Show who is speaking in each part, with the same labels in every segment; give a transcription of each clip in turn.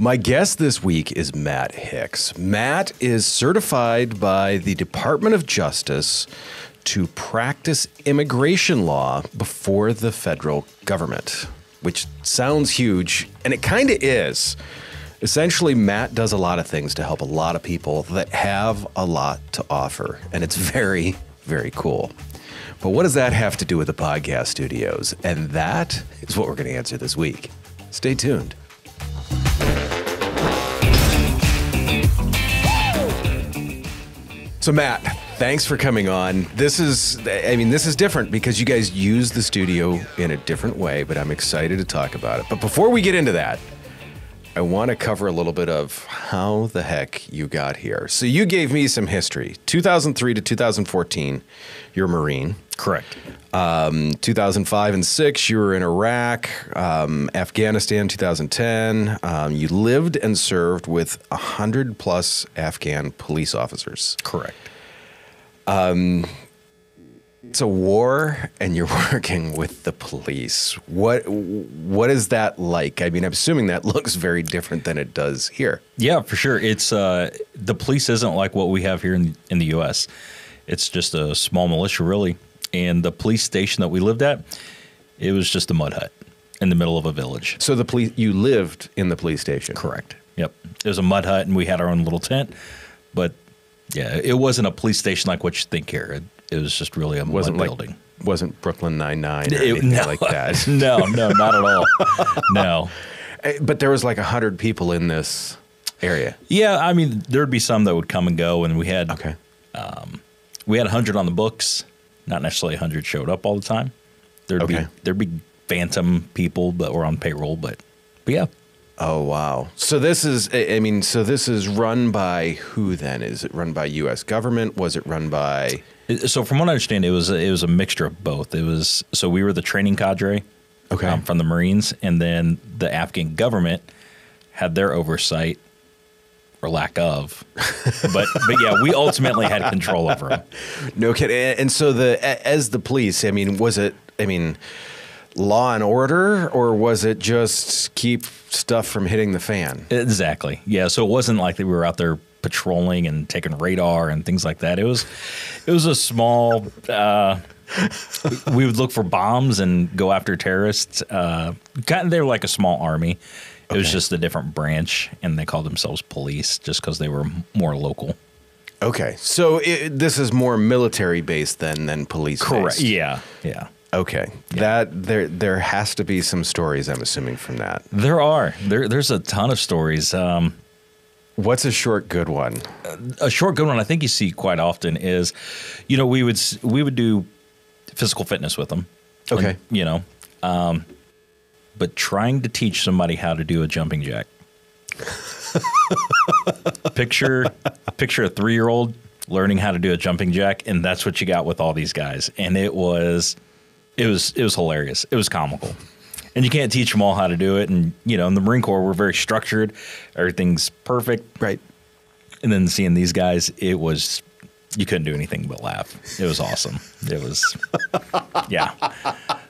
Speaker 1: My guest this week is Matt Hicks. Matt is certified by the Department of Justice to practice immigration law before the federal government, which sounds huge, and it kind of is. Essentially, Matt does a lot of things to help a lot of people that have a lot to offer, and it's very, very cool. But what does that have to do with the podcast studios? And that is what we're going to answer this week. Stay tuned. So Matt, thanks for coming on. This is different because you guys use the studio in a different way, but I'm excited to talk about it. But before we get into that, I want to cover a little bit of how the heck you got here. So you gave me some history. 2003 to 2014, you're a Marine.
Speaker 2: Correct.
Speaker 1: 2005 and 6, you were in Iraq, Afghanistan, 2010. You lived and served with 100 plus Afghan police officers.
Speaker 2: Correct.
Speaker 1: It's a war, and you're working with the police. What is that like? I mean, I'm assuming that looks very different than it does here.
Speaker 2: Yeah, for sure. It's the police isn't like what we have here in the U.S. It's just a small militia, really. And the police station that we lived at, it was just a mud hut in the middle of a village.
Speaker 1: So you lived in the police station?
Speaker 2: Correct. Yep. It was a mud hut, and we had our own little tent. But yeah, it wasn't a police station like what you think here. It was just really a mud building.
Speaker 1: Wasn't Brooklyn Nine-Nine or anything like that?
Speaker 2: No, not at all. No.
Speaker 1: But there was like 100 people in this area.
Speaker 2: Yeah, I mean, there would be some that would come and go, and we had 100 on the books. Not necessarily 100 showed up all the time. There'd be phantom people that were on payroll, but yeah.
Speaker 1: Oh wow! So this is run by who then? Is it run by U.S. government? Was it run by?
Speaker 2: So from what I understand, it was a mixture of both. We were the training cadre, from the Marines, and then the Afghan government had their oversight or lack of, but yeah, we ultimately had control over them.
Speaker 1: No kidding. And so as the police, I mean, was it law and order, or was it just keep stuff from hitting the fan?
Speaker 2: Exactly. Yeah. So it wasn't like we were out there patrolling and taking radar and things like that. It was a small. We would look for bombs and go after terrorists. They were like a small army. It was just a different branch, and they called themselves police just because they were more local. Okay.
Speaker 1: So this is more military-based than police-based?
Speaker 2: Correct. Yeah.
Speaker 1: Okay. Yeah. There has to be some stories, I'm assuming, from that.
Speaker 2: There are. There's a ton of stories.
Speaker 1: What's a short good one?
Speaker 2: A short good one I think you see quite often is, we would do physical fitness with them.
Speaker 1: Okay.
Speaker 2: And, but trying to teach somebody how to do a jumping jack. Picture a 3-year-old learning how to do a jumping jack, and that's what you got with all these guys. And it was hilarious. It was comical. And you can't teach them all how to do it. And, in the Marine Corps, we're very structured. Everything's perfect.
Speaker 1: Right.
Speaker 2: And then seeing these guys, you couldn't do anything but laugh. It was awesome. It was, yeah.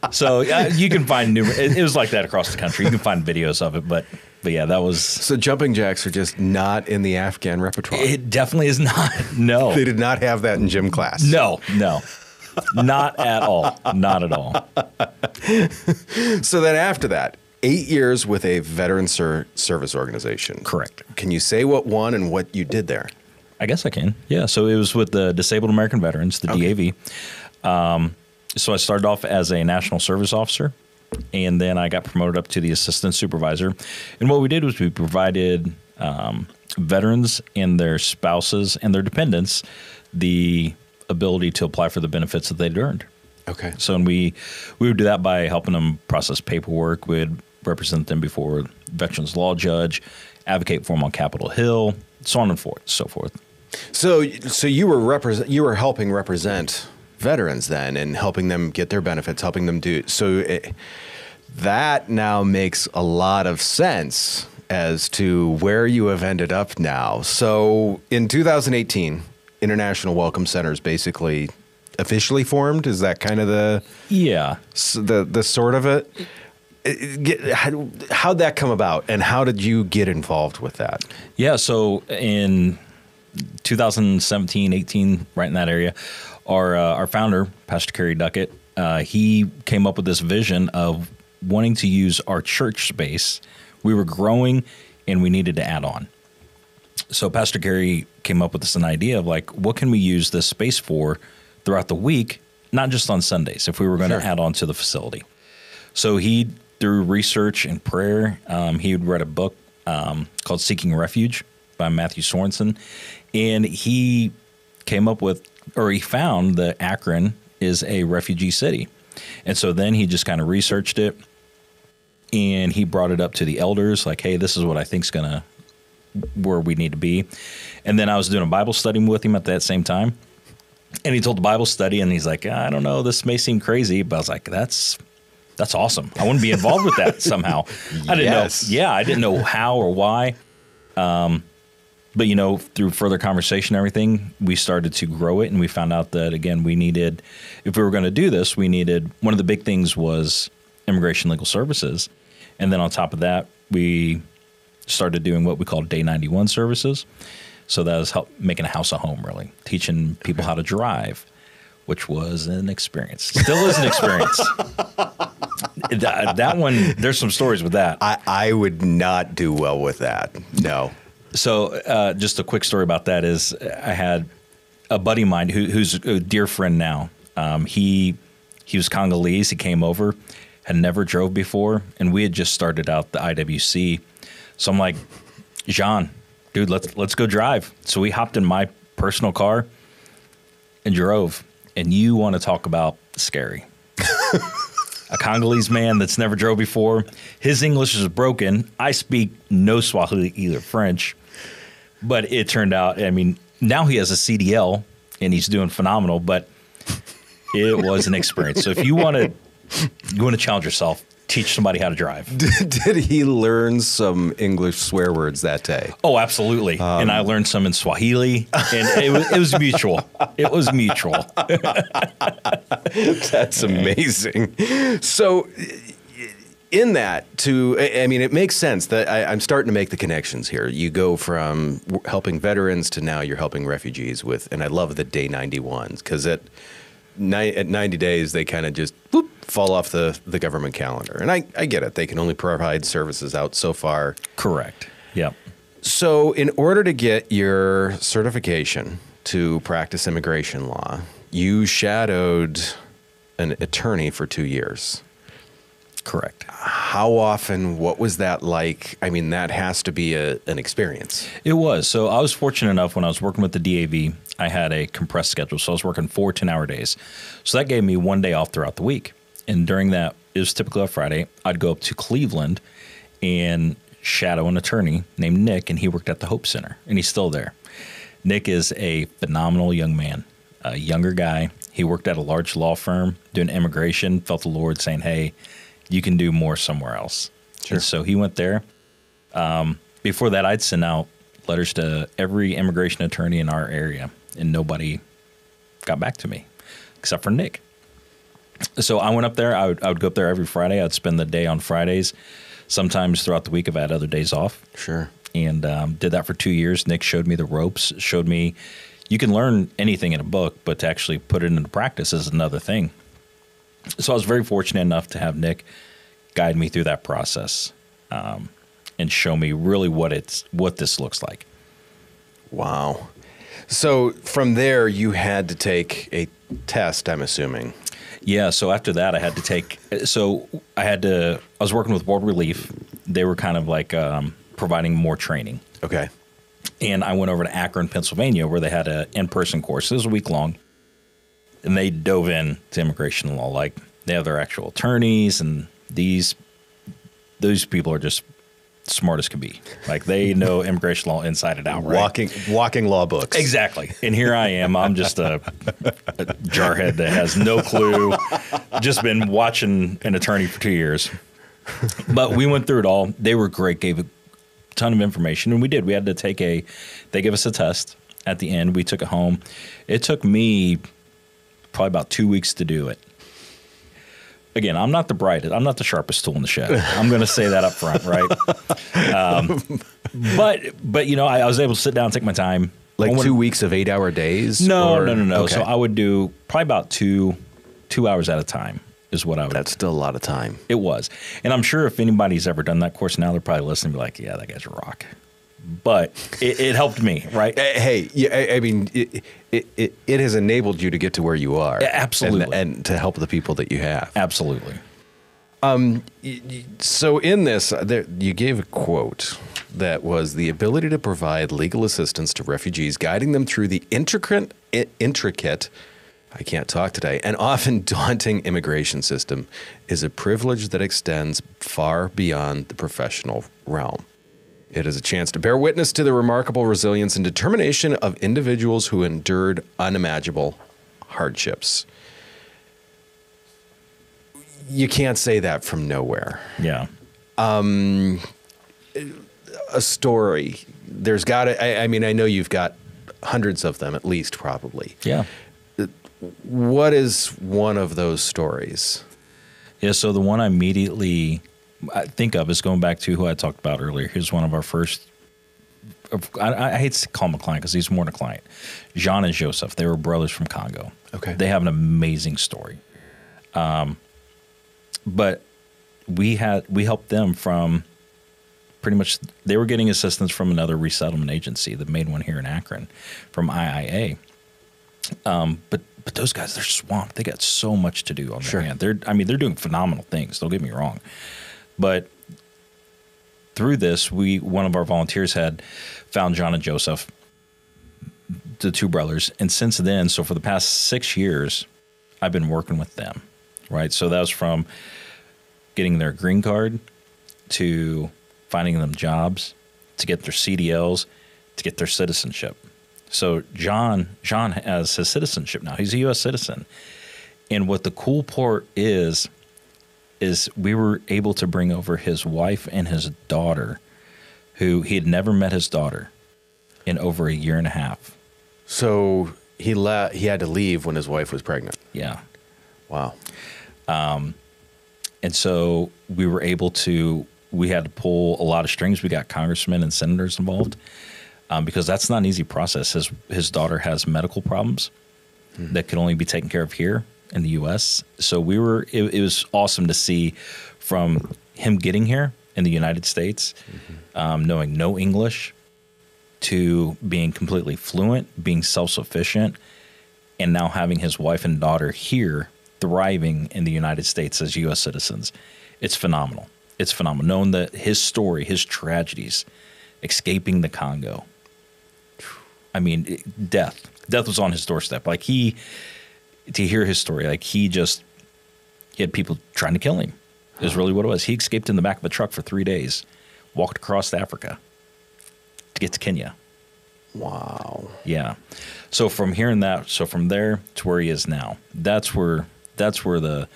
Speaker 2: So you can find it was like that across the country. You can find videos of it, but yeah, that was.
Speaker 1: So jumping jacks are just not in the Afghan repertoire.
Speaker 2: It definitely is not. No,
Speaker 1: they did not have that in gym class.
Speaker 2: No, not at all. Not at all.
Speaker 1: So then after that, 8 years with a veteran service organization.
Speaker 2: Correct.
Speaker 1: Can you say what won and what you did there?
Speaker 2: I guess I can. Yeah. So it was with the Disabled American Veterans, the DAV. So I started off as a national service officer, and then I got promoted up to the assistant supervisor. And what we did was we provided veterans and their spouses and their dependents the ability to apply for the benefits that they'd earned.
Speaker 1: Okay.
Speaker 2: So we would do that by helping them process paperwork. We'd represent them before a veterans law judge, advocate for them on Capitol Hill, so on and so forth.
Speaker 1: So you were helping represent veterans then, and helping them get their benefits, helping them do so. That now makes a lot of sense as to where you have ended up now. So in 2018, International Welcome Centers basically officially formed. Is that kind of the
Speaker 2: the
Speaker 1: sort of it? how'd that come about, and how did you get involved with that?
Speaker 2: Yeah, so in 2017, 18, right in that area, our founder, Pastor Kerry Duckett, he came up with this vision of wanting to use our church space. We were growing, and we needed to add on. So Pastor Kerry came up with this an idea of like, what can we use this space for throughout the week, not just on Sundays, if we were going to add on to the facility. So he, through research and prayer, he had read a book called Seeking Refuge by Matthew Sorensen, and he came up with, or he found that Akron is a refugee city. And so then he just kind of researched it, and he brought it up to the elders, like, hey, this is what I think's going to, where we need to be. And then I was doing a Bible study with him at that same time, and he told the Bible study, and he's like, I don't know, this may seem crazy, but I was like, that's awesome. I want to be involved with that somehow. I didn't know. Yeah, I didn't know how or why. But, you know, through further conversation and everything, we started to grow it, and we found out that, again, we needed, if we were going to do this, we needed, one of the big things was immigration legal services. And then on top of that, we started doing what we call Day 91 services. So that was making a house a home, really, teaching people how to drive, which was an experience. Still is an experience. That one, there's some stories with that.
Speaker 1: I would not do well with that. No.
Speaker 2: So just a quick story about that is I had a buddy of mine who's a dear friend now. He was Congolese. He came over, had never drove before, and we had just started out the IWC. So I'm like, Jean, dude, let's go drive. So we hopped in my personal car and drove. And you want to talk about scary. A Congolese man that's never drove before. His English is broken. I speak no Swahili, either French. But it turned out, I mean, now he has a CDL and he's doing phenomenal, but it was an experience. So if you want to challenge yourself, teach somebody how to drive.
Speaker 1: Did he learn some English swear words that day?
Speaker 2: Oh, absolutely. And I learned some in Swahili, and it was mutual. It was mutual.
Speaker 1: That's amazing. So in that, I mean, it makes sense that I'm starting to make the connections here. You go from helping veterans to now you're helping refugees with, and I love the Day 91s, because at 90 days, they kind of just fall off the government calendar. And I get it. They can only provide services out so far.
Speaker 2: Correct. Yep.
Speaker 1: So in order to get your certification to practice immigration law, you shadowed an attorney for 2 years.
Speaker 2: Correct.
Speaker 1: How often? What was that like? I mean, that has to be an experience.
Speaker 2: It was. So I was fortunate enough when I was working with the DAV, I had a compressed schedule. So I was working 4 10-hour days. So that gave me 1 day off throughout the week. And during that, it was typically a Friday, I'd go up to Cleveland and shadow an attorney named Nick, and he worked at the Hope Center, and he's still there. Nick is a phenomenal young man, a younger guy. He worked at a large law firm doing immigration, felt the Lord saying, hey, you can do more somewhere else. Sure. And so he went there. Before that, I'd send out letters to every immigration attorney in our area, and nobody got back to me except for Nick. So I went up there. I would go up there every Friday. I'd spend the day on Fridays. Sometimes throughout the week, if I had other days off.
Speaker 1: Sure.
Speaker 2: And did that for 2 years. Nick showed me the ropes, showed me you can learn anything in a book, but to actually put it into practice is another thing. So I was very fortunate enough to have Nick guide me through that process and show me really what this looks like.
Speaker 1: Wow. So from there, you had to take a test, I'm assuming.
Speaker 2: Yeah, so after that, I was working with World Relief. They were kind of like providing more training.
Speaker 1: Okay.
Speaker 2: And I went over to Akron, Pennsylvania, where they had an in-person course. It was a week long. And they dove in to immigration law. Like, they have their actual attorneys, and those people are just smart as can be. Like, they know immigration law inside and out, right?
Speaker 1: Walking law books.
Speaker 2: Exactly. And here I am. I'm just a jarhead that has no clue. Just been watching an attorney for 2 years. But we went through it all. They were great, gave a ton of information, and we did. We had to they gave us a test at the end. We took it home. It took me probably about 2 weeks to do it. again, I'm not the brightest. I'm not the sharpest tool in the shed. I'm going to say that up front, right? But you know, I was able to sit down and take my time.
Speaker 1: Like 2 weeks of 8-hour days?
Speaker 2: No.
Speaker 1: Okay.
Speaker 2: So I would do probably about two hours at a time is what I would.
Speaker 1: That's still a lot of time.
Speaker 2: It was. And I'm sure if anybody's ever done that course now, they're probably listening and be like, yeah, that guy's a rock. But it helped me, right?
Speaker 1: Hey, I mean, it has enabled you to get to where you are.
Speaker 2: Absolutely.
Speaker 1: And to help the people that you have.
Speaker 2: Absolutely.
Speaker 1: So in this, you gave a quote that was the ability to provide legal assistance to refugees, guiding them through the intricate, I can't talk today, and often daunting immigration system is a privilege that extends far beyond the professional realm. It is a chance to bear witness to the remarkable resilience and determination of individuals who endured unimaginable hardships. You can't say that from nowhere.
Speaker 2: Yeah.
Speaker 1: A story. There's got to, I mean, I know you've got hundreds of them at least, probably.
Speaker 2: Yeah.
Speaker 1: What is one of those stories?
Speaker 2: Yeah, so the one I immediately think of is going back to who I talked about earlier. Here's one of our first, I hate to call him a client because he's more than a client. Jean and Joseph, they were brothers from Congo.
Speaker 1: Okay.
Speaker 2: They have an amazing story. But we helped them from pretty much, they were getting assistance from another resettlement agency, the main one here in Akron, from IIA. But those guys, they're swamped. They got so much to do on their hand. They're doing phenomenal things. Don't get me wrong. But through this, one of our volunteers had found John and Joseph, the two brothers. And since then, so for the past 6 years, I've been working with them, right? So that was from getting their green card to finding them jobs, to get their CDLs, to get their citizenship. So John has his citizenship now. He's a U.S. citizen. And what the cool part is we were able to bring over his wife and his daughter, who he had never met his daughter in over a year and a half.
Speaker 1: So he had to leave when his wife was pregnant.
Speaker 2: Yeah.
Speaker 1: Wow.
Speaker 2: And so we were able to, we had to pull a lot of strings. We got congressmen and senators involved. Because that's not an easy process. His daughter has medical problems that could only be taken care of here in the U.S. So it was awesome to see from him getting here in the United States, knowing no English, to being completely fluent, being self-sufficient, and now having his wife and daughter here thriving in the United States as U.S. citizens. It's phenomenal. It's phenomenal. Knowing that his story, his tragedies, escaping the Congo. I mean, death was on his doorstep. Like to hear his story, like he had people trying to kill him. Is really what it was. He escaped in the back of a truck for 3 days, walked across Africa to get to Kenya.
Speaker 1: Wow.
Speaker 2: Yeah. So from hearing that, from there to where he is now, that's where the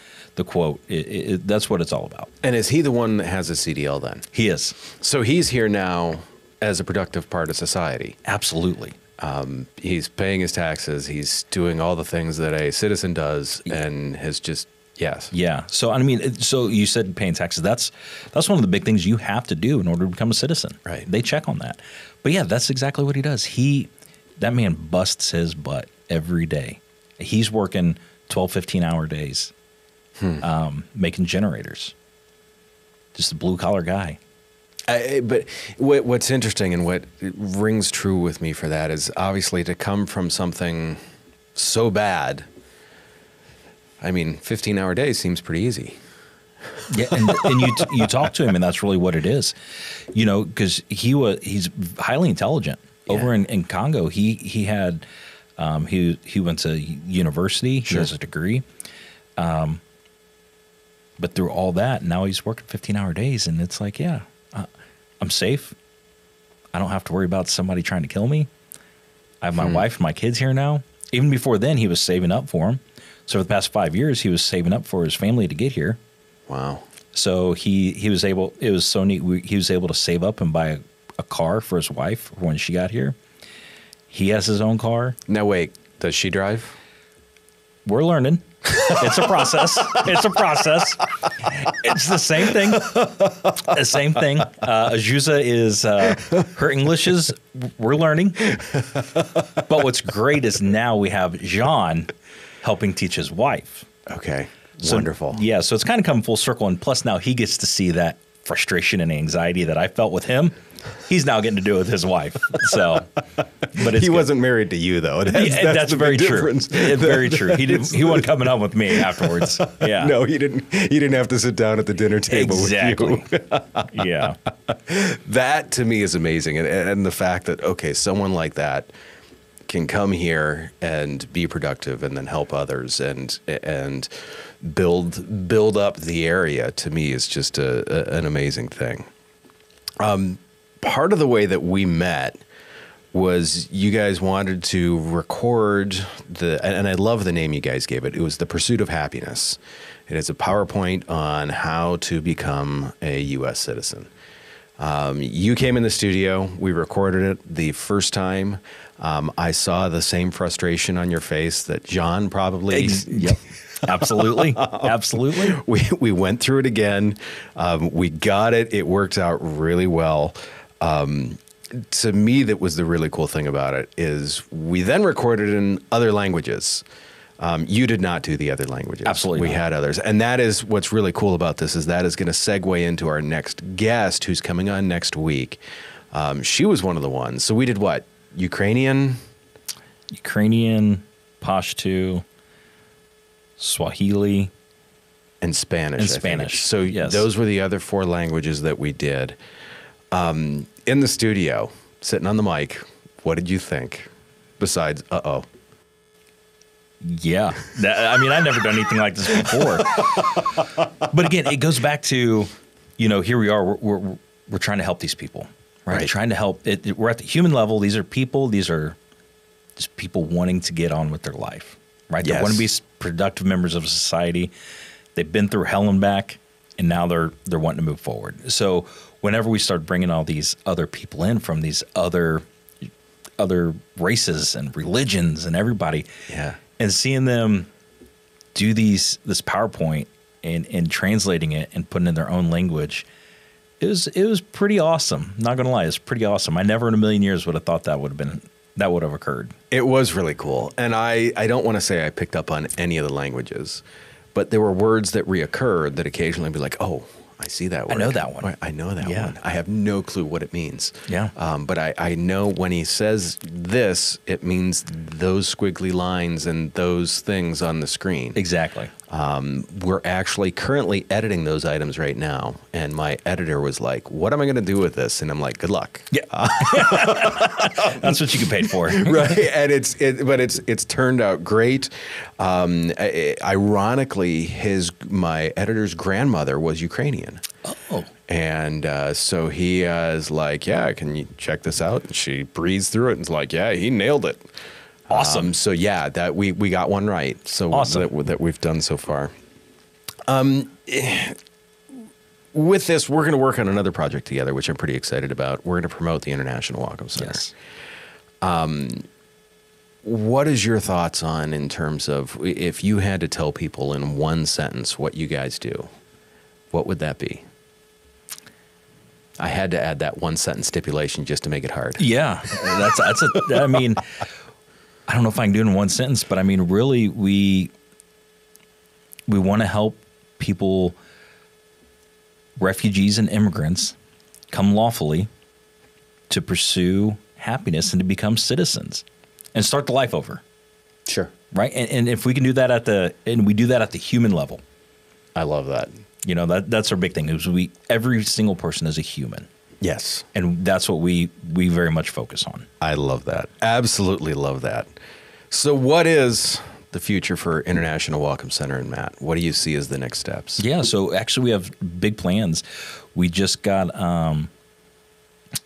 Speaker 2: quote, that's what it's all about.
Speaker 1: And is he the one that has a CDL then?
Speaker 2: He is.
Speaker 1: So he's here now as a productive part of society.
Speaker 2: Absolutely.
Speaker 1: He's paying his taxes. He's doing all the things that a citizen does, and has just, yes.
Speaker 2: Yeah. So, I mean, so you said paying taxes. That's one of the big things you have to do in order to become a citizen.
Speaker 1: Right.
Speaker 2: They check on that. But yeah, that's exactly what he does. That man busts his butt every day. He's working 12, 15-hour days, making generators. Just a blue-collar guy.
Speaker 1: But what's interesting and what rings true with me for that is obviously to come from something so bad. I mean, 15-hour days seems pretty easy.
Speaker 2: Yeah, and you talk to him, and that's really what it is. You know, because he's highly intelligent. Over in Congo, he went to university. He has a degree. But through all that, now he's working 15-hour days, and it's like, yeah. I'm safe. I don't have to worry about somebody trying to kill me. I have my wife and my kids here now. Even before then, he was saving up for them. So for the past 5 years, he was saving up for his family to get here.
Speaker 1: Wow.
Speaker 2: So he was able, it was so neat. He was able to save up and buy a car for his wife when she got here. He has his own car.
Speaker 1: Now, wait, does she drive?
Speaker 2: We're learning. It's a process. It's a process. It's the same thing. The same thing. Ajusa is, her English is, we're learning. But what's great is now we have Jean helping teach his wife.
Speaker 1: Okay.
Speaker 2: So,
Speaker 1: wonderful.
Speaker 2: Yeah, so it's kind of come full circle. And plus now he gets to see that frustration and anxiety that I felt with him. He's now getting to do it with his wife. So, but
Speaker 1: he wasn't married to you, though.
Speaker 2: That's very true. It's very true. He wasn't coming up with me afterwards. Yeah.
Speaker 1: No, he didn't. He didn't have to sit down at the dinner table with you.
Speaker 2: Yeah.
Speaker 1: That to me is amazing, and the fact that someone like that can come here and be productive, and then help others, and build up the area, to me is just an amazing thing. Part of the way that we met was you guys wanted to record and I love the name you guys gave it. It was The Pursuit of Happiness. It is a PowerPoint on how to become a U.S. citizen. You came in the studio. We recorded it the first time. I saw the same frustration on your face that John probably.
Speaker 2: Yep. Absolutely. Absolutely.
Speaker 1: We went through it again. We got it. It worked out really well. To me, that was the really cool thing about it is we then recorded in other languages. You did not do the other languages.
Speaker 2: Absolutely.
Speaker 1: We had others. And that is what's really cool about this is that is going to segue into our next guest who's coming on next week. She was one of the ones. So we did what? Ukrainian,
Speaker 2: Pashto, Swahili,
Speaker 1: and Spanish. So
Speaker 2: yes.
Speaker 1: Those were the other 4 languages that we did. In the studio, sitting on the mic, what did you think? Besides,
Speaker 2: Yeah. I've never done anything like this before. But again, it goes back to, here we are. We're trying to help these people, right? Trying to help. We're at the human level. These are people. These are just people wanting to get on with their life, right?
Speaker 1: Yes.
Speaker 2: They want to be productive members of society. They've been through hell and back, and now they're wanting to move forward. So whenever we start bringing all these other people in from these other races and religions and everybody, and seeing them do this PowerPoint and translating it and putting it in their own language, it was pretty awesome. Not gonna lie, it's pretty awesome. I never in a million years would have thought that would have occurred.
Speaker 1: It was really cool, and I don't want to say I picked up on any of the languages, but there were words that reoccurred that occasionally be like, oh, I see that word.
Speaker 2: I know that one.
Speaker 1: I know that one. I have no clue what it means.
Speaker 2: Yeah.
Speaker 1: But I know when he says this, it means those squiggly lines and those things on the screen.
Speaker 2: Exactly.
Speaker 1: We're actually currently editing those items right now. And my editor was like, what am I going to do with this? And I'm like, good luck.
Speaker 2: Yeah. That's what you get paid for.
Speaker 1: Right. And it's turned out great. Ironically, my editor's grandmother was Ukrainian.
Speaker 2: Oh.
Speaker 1: And so he is like, yeah, can you check this out? And she breezed through it and is like, yeah, he nailed it.
Speaker 2: Awesome.
Speaker 1: So yeah, that we got one right. So
Speaker 2: awesome.
Speaker 1: that we've done so far. With this, we're going to work on another project together, which I'm pretty excited about. We're going to promote the International Welcome Center.
Speaker 2: Yes.
Speaker 1: What is your thoughts on in terms of if you had to tell people in one sentence what you guys do, what would that be? I had to add that one sentence stipulation just to make it hard.
Speaker 2: Yeah, I mean, I don't know if I can do it in one sentence, but I mean, really, we want to help people, refugees and immigrants, come lawfully to pursue happiness and to become citizens and start the life over.
Speaker 1: Sure.
Speaker 2: Right. And if we can do that we do that at the human level.
Speaker 1: I love that.
Speaker 2: That's our big thing is every single person is a human.
Speaker 1: Yes.
Speaker 2: And that's what we very much focus on.
Speaker 1: I love that. Absolutely love that. So what is the future for International Welcome Center and Matt? What do you see as the next steps?
Speaker 2: Yeah, so actually we have big plans. We just got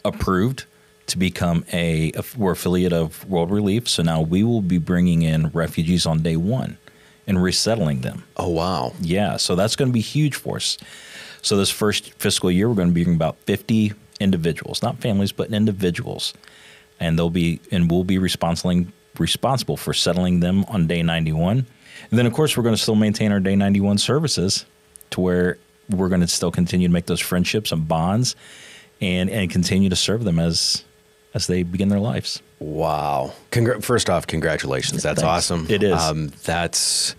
Speaker 2: approved to become we're affiliate of World Relief. So now we will be bringing in refugees on day one and resettling them.
Speaker 1: Oh, wow.
Speaker 2: Yeah, so that's going to be huge for us. So this first fiscal year, we're going to be bringing about 50 individuals, not families, but individuals. And we'll be responsible responsible for settling them on day 91. And then, of course, we're going to still maintain our day 91 services to where we're going to still continue to make those friendships and bonds and continue to serve them as they begin their lives.
Speaker 1: Wow. First off, congratulations. That's
Speaker 2: Thanks.
Speaker 1: awesome.
Speaker 2: It is.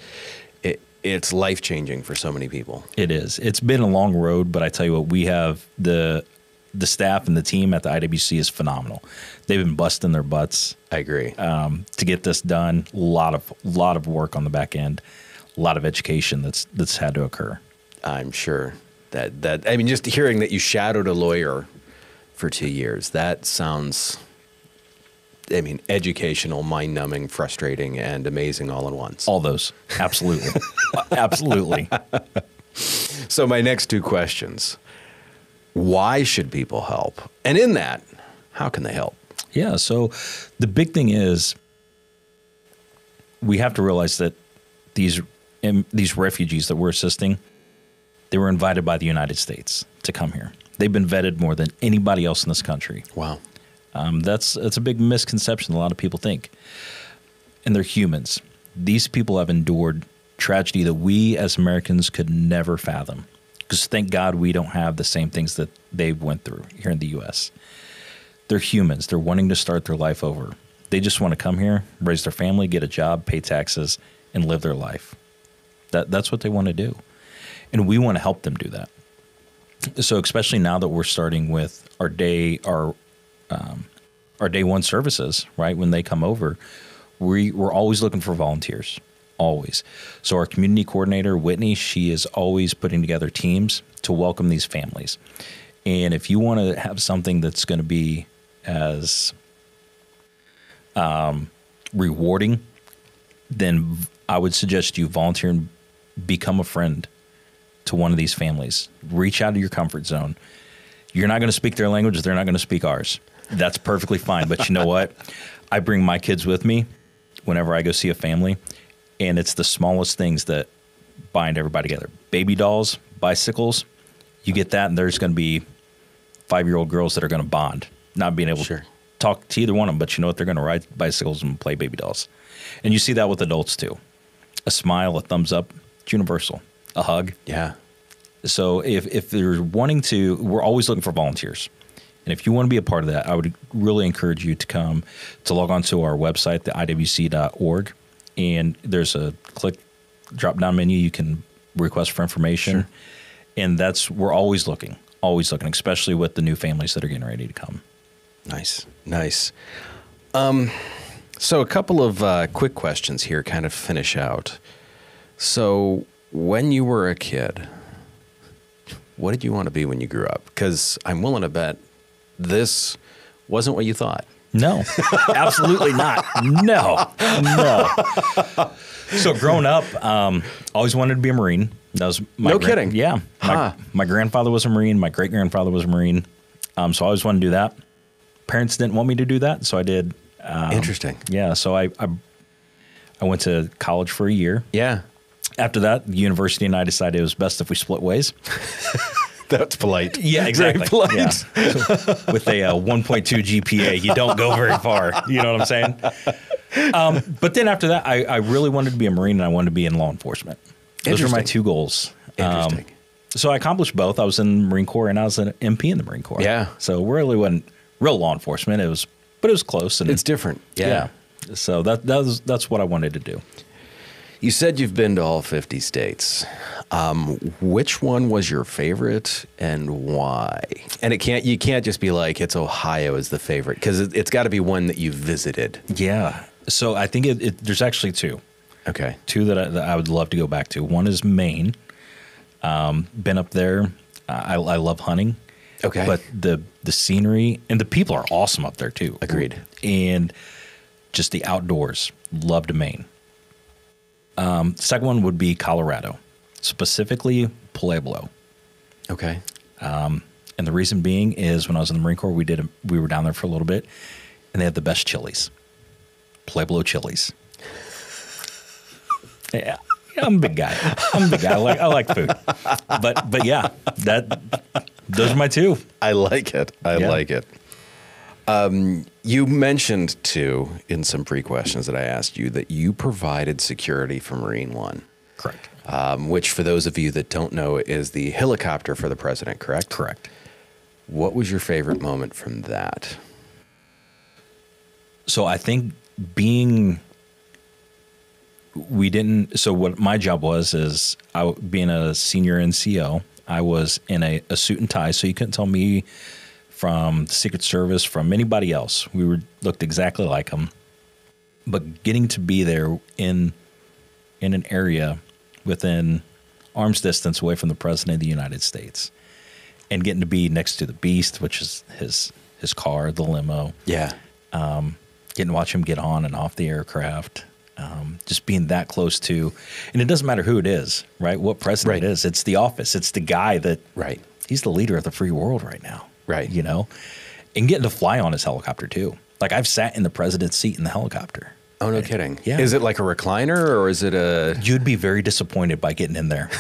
Speaker 1: It's life-changing for so many people.
Speaker 2: It is. It's been a long road, but I tell you what, we have the staff and the team at the IWC is phenomenal. They've been busting their butts.
Speaker 1: I agree.
Speaker 2: To get this done. A lot of work on the back end, a lot of education that's had to occur.
Speaker 1: I'm sure that I mean, just hearing that you shadowed a lawyer for 2 years, that sounds, I mean, educational, mind-numbing, frustrating, and amazing all at once.
Speaker 2: All those. Absolutely. Absolutely.
Speaker 1: So my next two questions. Why should people help? And in that, how can they help?
Speaker 2: Yeah. So the big thing is we have to realize that these refugees that we're assisting, they were invited by the United States to come here. They've been vetted more than anybody else in this country.
Speaker 1: Wow.
Speaker 2: That's a big misconception a lot of people think. And they're humans. These people have endured tragedy that we as Americans could never fathom. Because thank God we don't have the same things that they went through here in the U.S. They're humans. They're wanting to start their life over. They just want to come here, raise their family, get a job, pay taxes, and live their life. That's what they want to do. And we want to help them do that. So especially now that we're starting with our day one services, right? When they come over, we're always looking for volunteers. Always. So our community coordinator, Whitney, she is always putting together teams to welcome these families. And if you want to have something that's going to be as rewarding, then I would suggest you volunteer and become a friend to one of these families. Reach out of your comfort zone. You're not going to speak their language. They're not going to speak ours. That's perfectly fine. But you know what? I bring my kids with me whenever I go see a family. And it's the smallest things that bind everybody together. Baby dolls, bicycles, you get that, and there's going to be 5-year-old girls that are going to bond, not being able to talk to either one of them, but you know what? They're going to ride bicycles and play baby dolls. And you see that with adults too. A smile, a thumbs up, it's universal. A hug.
Speaker 1: Yeah.
Speaker 2: So if they're wanting to, we're always looking for volunteers. And if you want to be a part of that, I would really encourage you to log on to our website, the iwc.org. And there's a drop-down menu. You can request for information. Sure. And we're always looking, especially with the new families that are getting ready to come.
Speaker 1: Nice. So a couple of quick questions here, kind of finish out. So when you were a kid, what did you want to be when you grew up? Because I'm willing to bet this wasn't what you thought.
Speaker 2: No, absolutely not. No. So growing up, always wanted to be a Marine. That was my
Speaker 1: kidding.
Speaker 2: Yeah. My grandfather was a Marine. My great-grandfather was a Marine. So I always wanted to do that. Parents didn't want me to do that, so I did.
Speaker 1: Interesting.
Speaker 2: Yeah, so I went to college for a year.
Speaker 1: Yeah.
Speaker 2: After that, the university and I decided it was best if we split ways.
Speaker 1: That's polite.
Speaker 2: Yeah, exactly.
Speaker 1: Very polite.
Speaker 2: Yeah. So with a 1.2 GPA, you don't go very far. You know what I'm saying? But then after that, I really wanted to be a Marine and I wanted to be in law enforcement. Those were my two goals.
Speaker 1: Interesting.
Speaker 2: So I accomplished both. I was in the Marine Corps and I was an MP in the Marine Corps.
Speaker 1: Yeah.
Speaker 2: So really wasn't real law enforcement. But it was close. And
Speaker 1: it's different. Yeah.
Speaker 2: So that's what I wanted to do.
Speaker 1: You said you've been to all 50 states. Which one was your favorite and why? And you can't just be like, it's Ohio is the favorite, because it's got to be one that you've visited.
Speaker 2: Yeah. So I think there's actually two.
Speaker 1: Okay.
Speaker 2: Two that I would love to go back to. One is Maine. Been up there. I love hunting.
Speaker 1: Okay.
Speaker 2: But the scenery and the people are awesome up there too.
Speaker 1: Agreed.
Speaker 2: And just the outdoors. Loved Maine. Second one would be Colorado, specifically Pueblo.
Speaker 1: Okay.
Speaker 2: And the reason being is when I was in the Marine Corps, we were down there for a little bit, and they had the best chilies, Pueblo chilies. Yeah, I'm a big guy. I like food, but yeah, those are my two.
Speaker 1: I like it. I like it. You mentioned, too, in some pre-questions that I asked you, that you provided security for Marine One.
Speaker 2: Correct.
Speaker 1: Which, for those of you that don't know, is the helicopter for the president, correct?
Speaker 2: Correct.
Speaker 1: What was your favorite moment from that?
Speaker 2: So I think so what my job was is being a senior NCO, I was in a suit and tie, so you couldn't tell me from the Secret Service, from anybody else. We looked exactly like them. But getting to be there in an area within arm's distance away from the President of the United States, and getting to be next to the Beast, which is his car, the limo.
Speaker 1: Yeah.
Speaker 2: Getting to watch him get on and off the aircraft. Just being that close to, and it doesn't matter who it is, right? What president it is. It's the office. It's the guy that, he's the leader of the free world right now.
Speaker 1: Right.
Speaker 2: You know? And getting to fly on his helicopter too. Like I've sat in the president's seat in the helicopter.
Speaker 1: Oh, no kidding.
Speaker 2: Yeah.
Speaker 1: Is it like a recliner or is it a...
Speaker 2: You'd be very disappointed by getting in there.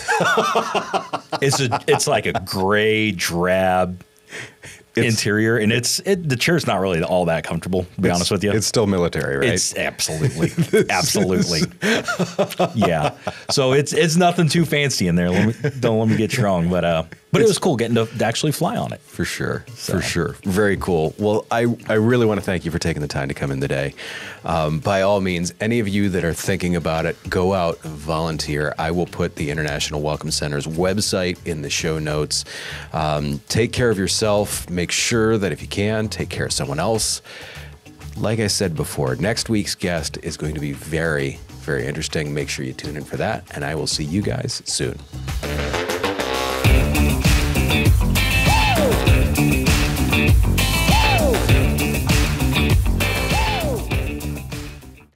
Speaker 2: It's like a gray, drab interior, and the chair's not really all that comfortable, to be honest with you.
Speaker 1: It's still military, right?
Speaker 2: It's absolutely. Yeah. So it's nothing too fancy in there. Don't let me get you wrong, but it was cool getting to actually fly on it.
Speaker 1: For sure. For sure. Very cool. Well, I really want to thank you for taking the time to come in today. By all means, any of you that are thinking about it, go out, volunteer. I will put the International Welcome Center's website in the show notes. Take care of yourself. Make sure that if you can, take care of someone else. Like I said before, next week's guest is going to be very, very interesting. Make sure you tune in for that, and I will see you guys soon.